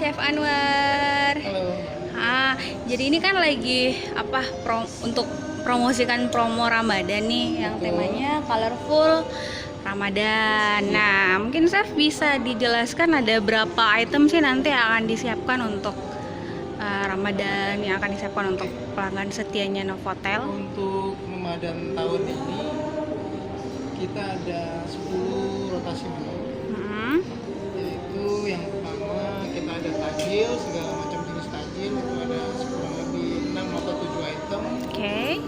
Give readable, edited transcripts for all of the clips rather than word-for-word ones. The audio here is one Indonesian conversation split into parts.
Chef Anwar. Halo. Jadi ini kan lagi untuk promosikan promo Ramadan nih yang Betul. temanya colorful Ramadan. Nah, mungkin Chef bisa dijelaskan ada berapa item sih nanti yang akan disiapkan untuk Ramadan yang akan disiapkan untuk pelanggan setianya Novotel. Untuk Ramadan tahun ini kita ada 10 rotasi menu. Yaitu yang pertama kita ada tajil, segala macam jenis tajil itu ada kurang lebih 6 atau 7 item. Oke.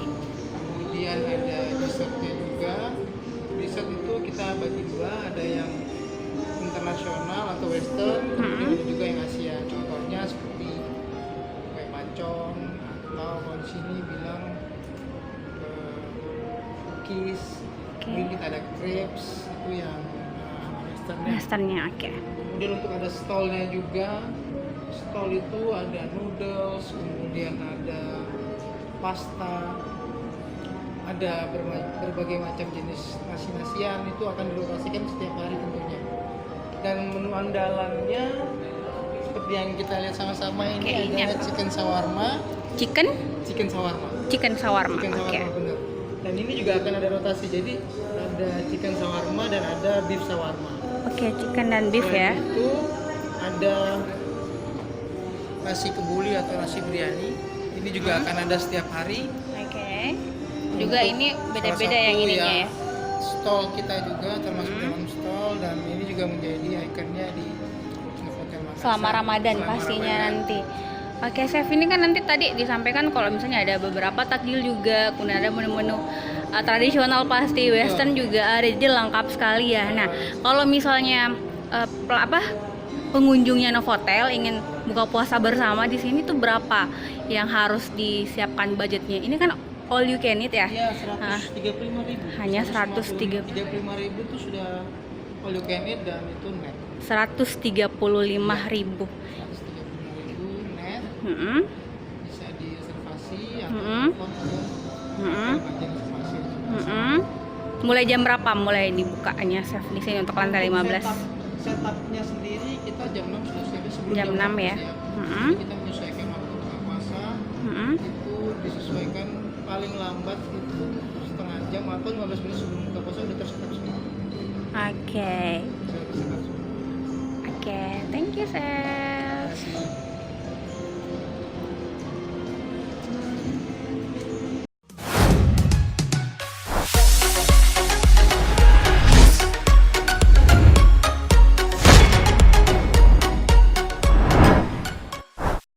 Kemudian ada dessertnya juga. Dessert itu kita bagi dua, ada yang internasional atau western, kemudian ada juga yang Asia. Contohnya seperti kue pacong atau kalau di sini bilang cookies. Kemudian kita ada crepes itu yang Westernnya, oke. Kemudian untuk ada stolnya juga, stol itu ada noodles, kemudian ada pasta, ada berbagai macam jenis nasi-nasian itu akan dirotasikan setiap hari tentunya. Dan menu andalannya seperti yang kita lihat sama-sama ini adalah chicken shawarma. Chicken shawarma. Chicken shawarma, Oke. Benar. Dan ini juga akan ada rotasi, jadi ada chicken shawarma dan ada beef shawarma. Oke, chicken dan beef ya. Itu ada nasi kebuli atau nasi biryani. Ini juga akan ada setiap hari. Oke. Juga ini beda-beda yang ininya ya. Stall kita juga termasuk dalam stall, dan ini juga menjadi ikonnya di Novotel Makassar. Selama Ramadan pastinya nanti. Oke, Chef, ini kan nanti tadi disampaikan kalau misalnya ada beberapa takjil juga, kemudian ada menu-menu tradisional pasti, western juga ada, jadi lengkap sekali ya. Nah, kalau misalnya pengunjungnya Novotel ingin buka puasa bersama di sini tuh berapa yang harus disiapkan budgetnya? Ini kan all you can eat ya? Iya, 135.000. Hanya 135.000 itu sudah all you can eat dan itu net. 135.000. net. Bisa direservasi atau reservasi. Mulai jam berapa mulai dibukanya Chef di sini untuk lantai 15? Setupnya sendiri kita jam 6 sudah siap, sebelum jam 6 ya. Jadi kita menyesuaikan waktu buka puasa. Itu disesuaikan paling lambat itu setengah jam atau 15 menit sebelum buka puasa udah tersekat semua. Oke, thank you Chef.